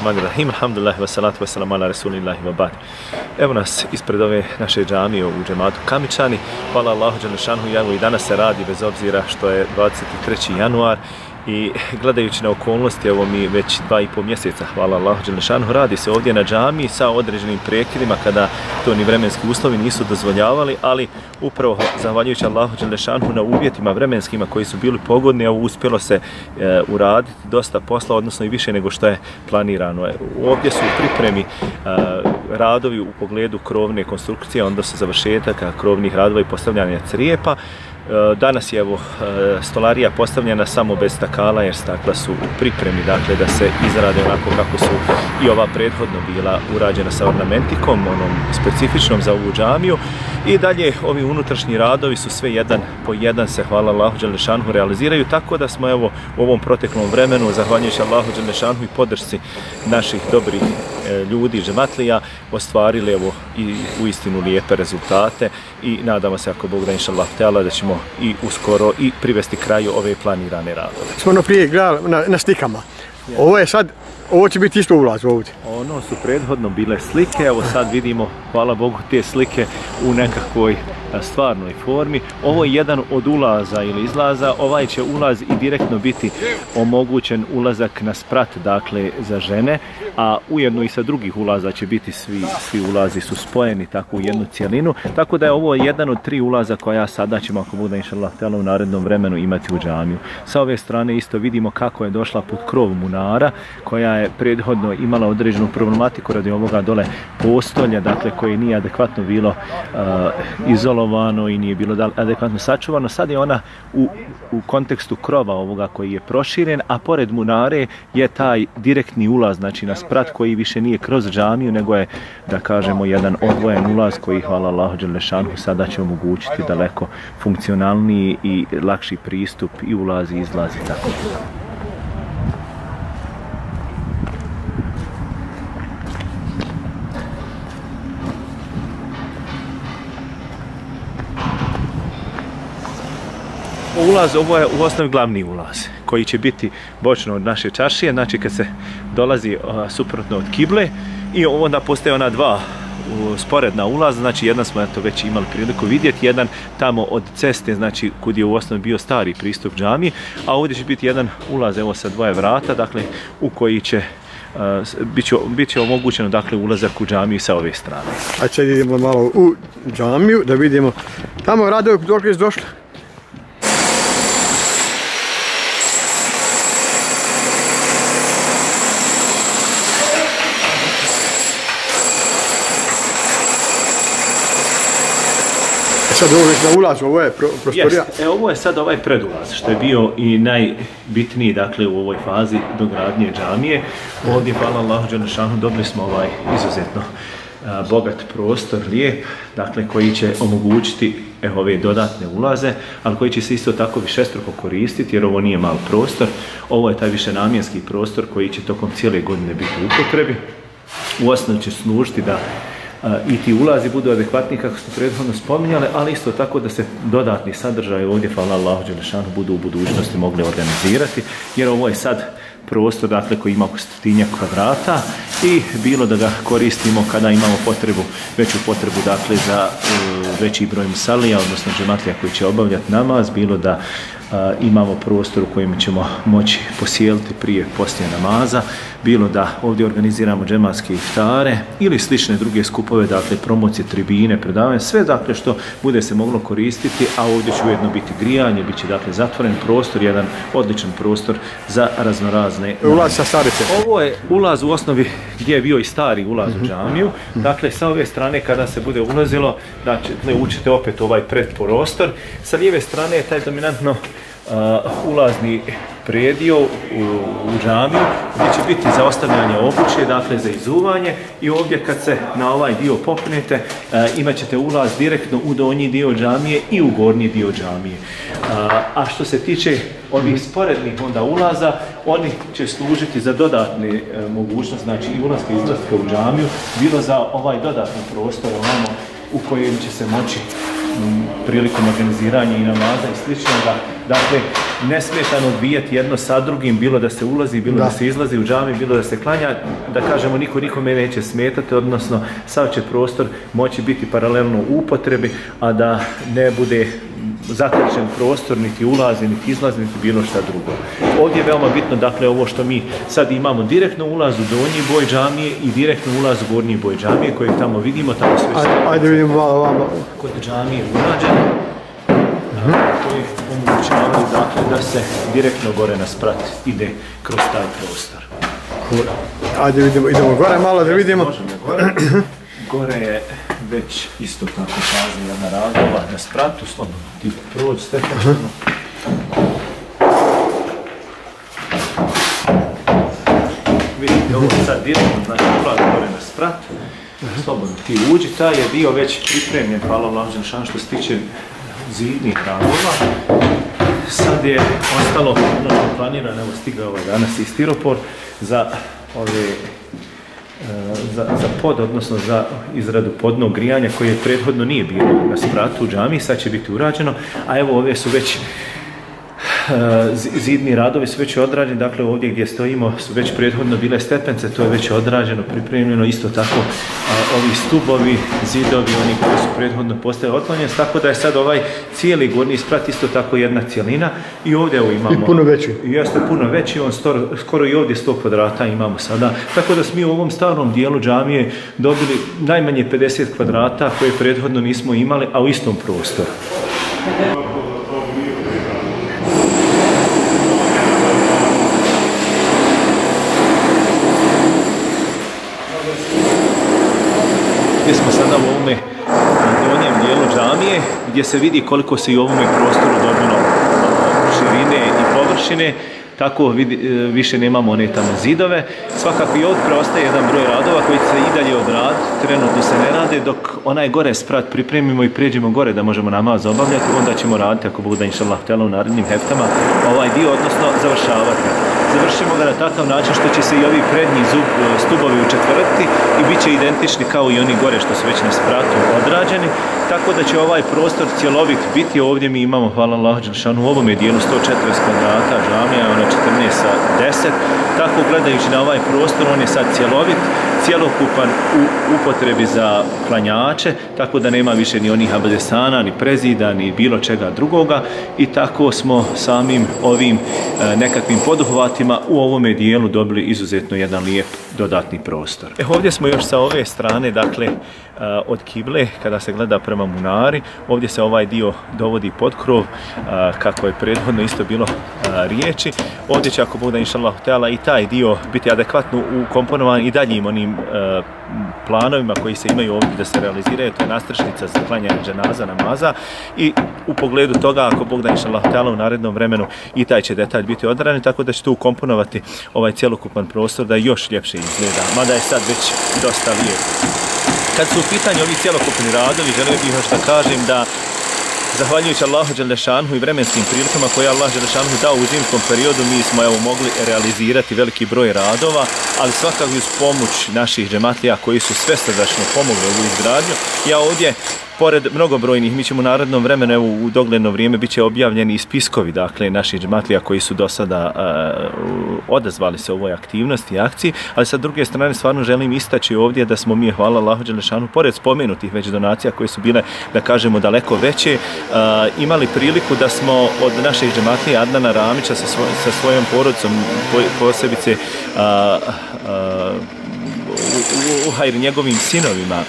Bismillahirrahmanirrahim. Alhamdulillah, wassalatu wassalamu ala rasulillahi wa ba'd. Evo nas ispred ove naše džamije u džematu Kamičani. Hvala Allahu dželle šanehu, i danas se radi bez obzira što je 23. januar i gledajući na okolnosti, evo mi već 2,5 mjeseca, hvala Allahu dželle šanehu, radi se ovdje na džamiji sa određenim prekidima kada to ni vremenski uslovi nisu dozvoljavali, ali upravo zahvaljujući Allahu dželle šanehu na uvjetima vremenskima koji su bili pogodni, evo uspjelo se uraditi dosta posla, odnosno i više nego što je planirano. Ovdje su u pripremi radovi u pogledu krovne konstrukcije, onda su završetaka krovnih radova i postavljanja crijepa. Danas je evo stolarija postavljena samo bez stakala jer stakla su u pripremi, dakle da se izrade onako kako su i ova prethodno bila urađena sa ornamentikom, onom specifičnom za ovu džamiju. I dalje ovi unutrašnji radovi su sve jedan po jedan se, hvala Allahu dželle šanehu, realiziraju, tako da smo evo u ovom proteklom vremenu, zahvaljujući Allahu dželle šanehu i podršci naših dobrih ljudi, džematlija, ostvarili evo i uistinu lijepe rezultate i nadamo se, ako Bog da, inšallah teala, da ćemo i uskoro i privesti kraju ove planirane radove. Smo ono prije gledali na slikama. Ovo je sad, ovo će biti isto ulaz ovdje. Ono su prethodno bile slike, evo sad vidimo, hvala Bogu, te slike u nekakvoj stvarnoj formi. Ovo je jedan od ulaza ili izlaza, ovaj će ulaz i direktno biti omogućen ulazak na sprat, dakle za žene, a ujedno i sa drugih ulaza će biti, svi ulazi su spojeni tako u jednu cjelinu, tako da je ovo jedan od 3 ulaza koja sada ćemo, ako bude inšallah u narednom vremenu, imati u džamiju. Sa ove strane isto vidimo kako je došla pod krov munara, koja je prethodno imala određenu problematiku radi ovoga dole postolja, dakle koje nije adekvatno bilo izolovano i nije bilo adekvatno sačuvano. Sad je ona u kontekstu krova ovoga koji je proširen, a pored munare je taj direktni ulaz, znači na sprat, koji više nije kroz džamiju, nego je, da kažemo, jedan odvojen ulaz koji, hvala Allahu dželle šanehu, sada će omogućiti daleko funkcionalniji i lakši pristup i ulazi i izlazi tako. Ulaz, ovo je u osnovi glavni ulaz koji će biti bočno od naše čaršije, znači kad se dolazi suprotno od kible, i onda postoje ona 2 sporedna ulaza, znači jedan smo to već imali priliku vidjeti, jedan tamo od ceste, znači kud je u osnovi bio stari pristup džamiji, a ovdje će biti jedan ulaz evo sa 2 vrata, dakle u koji će bit će omogućeno, dakle, ulazak u džamiju sa ove strane. Ajde sad idemo malo u džamiju da vidimo tamo radovi dok je došli. Sad ovo već na ulazu, ovo je prostorija. Ovo je sad ovaj predulaz, što je bio i najbitniji, dakle, u ovoj fazi dogradnje džamije. Ovdje, hvala Allahu dželle šanehu, dobili smo ovaj izuzetno bogat prostor, lijep, dakle, koji će omogućiti ove dodatne ulaze, ali koji će se isto tako višestruko koristiti, jer ovo nije mal prostor. Ovo je taj višenamjenski prostor koji će tokom cijele godine biti u upotrebi. U osnovi će služiti da i ti ulazi budu adekvatni kako smo prethodno spominjali, ali isto tako da se dodatni sadržaj ovdje, hvala Allahu dželle šanehu, budu u budućnosti mogli organizirati, jer ovo je sad prostor, dakle, koji ima oko 100 kvadrata i bilo da ga koristimo kada imamo veću potrebu, dakle, za veći broj musalija, odnosno džematlija koji će obavljati namaz, bilo da imamo prostor u kojem ćemo moći posjeliti prije poslije namaza, bilo da ovdje organiziramo džematske iftare ili slične druge skupove, dakle promocije, tribine, predavanje, sve dakle što bude se moglo koristiti, a ovdje će ujedno biti grijanje, bit će dakle zatvoren prostor, jedan odličan prostor za raznorazne. Ulaz sa starice. Ovo je ulaz u osnovi gdje je bio i stari ulaz u džamiju, dakle sa ove strane kada se bude ulazilo, dakle učite opet ovaj predprostor, sa lijeve strane je taj dominantno ulazni predio u džamiju gdje će biti za ostavljanje obuće, dakle za izuvanje, i ovdje kad se na ovaj dio popnete imat ćete ulaz direktno u donji dio džamije i u gornji dio džamije. A što se tiče ovih sporednih onda ulaza, oni će služiti za dodatne mogućnosti, znači i ulaska i izlaska u džamiju, bilo za ovaj dodatni prostor u kojem će se moći prilikom organiziranja i namaza i sličnoga. Dakle, nesmetano odvijati jedno sa drugim, bilo da se ulazi, bilo da se izlazi u džami, bilo da se klanja, da kažemo niko nikome neće smetati, odnosno sav će prostor moći biti paralelno u upotrebi, a da ne bude zakrčen prostor, niti ulazi, niti izlazi, niti bilo šta drugo. Ovdje je veoma bitno, dakle, ovo što mi sad imamo direktno ulaz u donji boj džamije i direktno ulaz u gornji boj džamije, kojeg tamo vidimo, tamo sve ajde vidimo malo. Kod džamije urađeno, koji omogućavaju, dakle, da se direktno gore na sprat ide kroz taj prostor. Ajde vidimo, idemo gore malo da vidimo. Možemo gore. Gore je već isto tako faza jedna radova na spratu, slobodno ti prođi stepenično. Vidite ovo sad direktno, znači ulaz gore na sprat, slobodno ti uđi, taj je dio već pripremljen, hvala Allahu dželešanu, što se tiče zidnih radova. Sad je ostalo, ono što je planirano, evo stigao ovaj danas i stiropor za ove za pod, odnosno za izradu podnog grijanja koje prethodno nije bilo na spratu u džamiji, sad će biti urađeno, a evo ove su već zidni radovi su već odrađeni, dakle ovdje gdje stojimo su već prethodno bile stepence, to je već odrađeno, pripremljeno, isto tako ovi stubovi, zidovi, oni koji su prethodno postali otklonjeni, tako da je sad ovaj cijeli gornji sprat isto tako jedna cijelina i ovdje evo imamo... I puno veći. Jeste puno veći, on skoro i ovdje 100 kvadrata imamo sada, tako da smo mi u ovom starom dijelu džamije dobili najmanje 50 kvadrata koje prethodno nismo imali, a u istom prostoru. Gdje smo sada u ovome donjem dijelu džamije, gdje se vidi koliko se i u ovome prostoru dobilo širine i površine, tako više nemamo one tamo zidove. Svakako i ovdje preostaje jedan broj radova koji se i dalje odraditi, trenutno se ne rade, dok onaj gore sprat pripremimo i prijeđemo gore da možemo namaz obavljati, onda ćemo raditi, ako Bog da inša Allah htjela, u narednim heftama ovaj dio, odnosno završavati. Završimo ga na takav način što će se i ovi prednji stubovi učetvrtiti i bit će identični kao i oni gore što su već na spratu odrađeni, tako da će ovaj prostor cjelovit biti. Ovdje mi imamo, hvala Allahu dželešanu, u ovome dijelu 140 kvadrata džamija, ona 14 sa 10, tako gledajući na ovaj prostor on je sad cjelovit, cjelokupan u upotrebi za klanjače, tako da nema više ni onih abdesana, ni prezida, ni bilo čega drugoga i tako smo samim ovim nekakvim poduhvatima u ovome dijelu dobili izuzetno jedan lijep dodatni prostor. Ovdje smo još sa ove strane, dakle od kible, kada se gleda prema Munari, ovdje se ovaj dio dovodi pod krov, kako je prethodno isto bilo riječi. Ovdje će, ako Bog da inša Allah htjela, i taj dio biti adekvatno ukomponovan i daljim onim planovima koji se imaju ovdje da se realiziraju, to je nastrešnica za klanjanje dženaza, namaza i u pogledu toga, ako Bog da inša Allah htjela, u narednom vremenu i taj će detalj biti odrađen, tako da će tu ukomponovati ovaj cjelokupan prostor da još ljepše izgleda, mada je sad već dosta lijep. Kad su u pitanju ovi cjelokupni radovi, želio bih još da kažem da zahvaljujući Allahu dželešanu i vremenskim prilikama koje je Allah dželešanu dao u zimskom periodu, mi smo mogli realizirati veliki broj radova, ali svakako uz pomoć naših džematlija koji su svesrdačno pomogli ovu izgradnju. Ja ovdje, pored mnogobrojnih, mi ćemo u narednom vremenu, evo u dogledno vrijeme, bit će objavljeni i spiskovi, dakle, naših džematlija koji su do sada odazvali se ovoj aktivnosti i akciji, ali sa druge strane stvarno želim istaći ovdje da smo mi, hvala Allahu dželešanu, pored spomenutih već donacija koje su bile, da kažemo, daleko veće, imali priliku da smo od naših džematlija Adnana Ramića sa svojom porodicom, posebice Uhajr njegovim sinovima,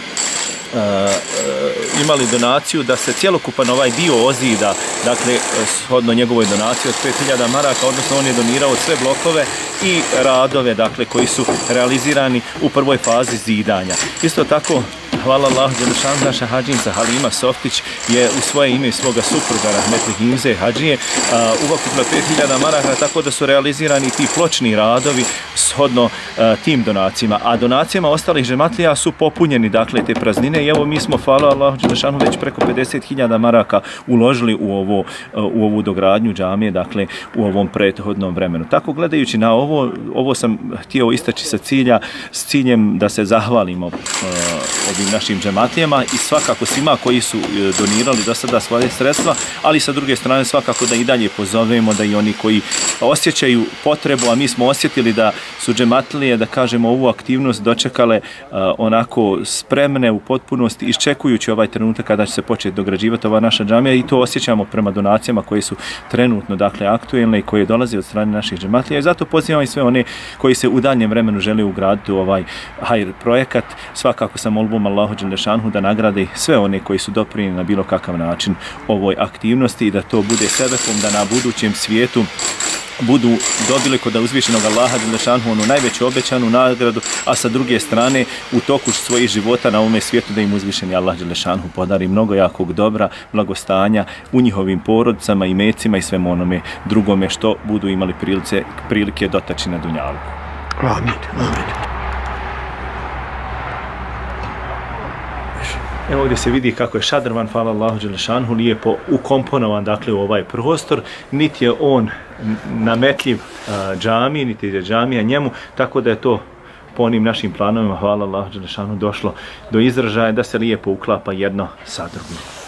imali donaciju da se cjelokupan ovaj dio ozida, dakle, shodno njegovoj donaciji od 5000 maraka, odnosno on je donirao sve blokove i radove, dakle, koji su realizirani u prvoj fazi zidanja. Isto tako, hvala Allahu dželešanu, naša hadžinca Halima Softić je u svoje ime i svoga supruga Rahmetli Himze hadžije uvakupila 5000 maraka, tako da su realizirani ti pločni radovi shodno tim donacijama, a donacijama ostalih džematlija su popunjeni, dakle, te praznine i evo mi smo, hvala Allahu dželešanu, već preko 50.000 maraka uložili u ovu dogradnju džamije, dakle, u ovom prethodnom vremenu. Tako gledajući na ovo sam htio istaći s ciljem da se zahvalimo ovim našim džematlijama i svakako svima koji su donirali do sada svoje sredstva, ali sa druge strane svakako da i dalje pozovemo da i oni koji osjećaju potrebu, a mi smo osjetili da su džematlije, da kažemo, ovu aktivnost dočekale onako spremne u potpunosti, iščekujući ovaj trenutak kada će se početi dograđivati ova naša džamija, i to osjećamo prema donacijama koje su trenutno, dakle, aktuelne i koje dolaze od strane naših džematlija, i zato pozivam i sve one koji se u daljem vremenu žele ugraditi u ovaj hajr projekat, svakako sa molbom Allahu dželle šanhu da nagrade sve one koji su doprinijeli na bilo kakav način ovoj aktivnosti i da to bude sebepom da na budućem svijetu budu dobili kod uzvišenog Allaha dželle šanhu onu najveću obećanu nagradu, a sa druge strane u toku svojih života na ovome svijetu da im uzvišeni Allah dželle šanhu podari mnogo jakog dobra, blagostanja u njihovim porodicama, imecima i svemu onome drugome što budu imali prilike dotaći na dunjalu. Amin, amin. Evo ovdje se vidi kako je šadrvan, hvala Allahu dželle šanhu, lijepo ukomponovan, dakle, u ovaj prostor, niti je on nametljiv džamiji, niti je džamija njemu, tako da je to po onim našim planovima, hvala Allahu dželle šanhu, došlo do izražaja da se lijepo uklapa jedno sa drugim.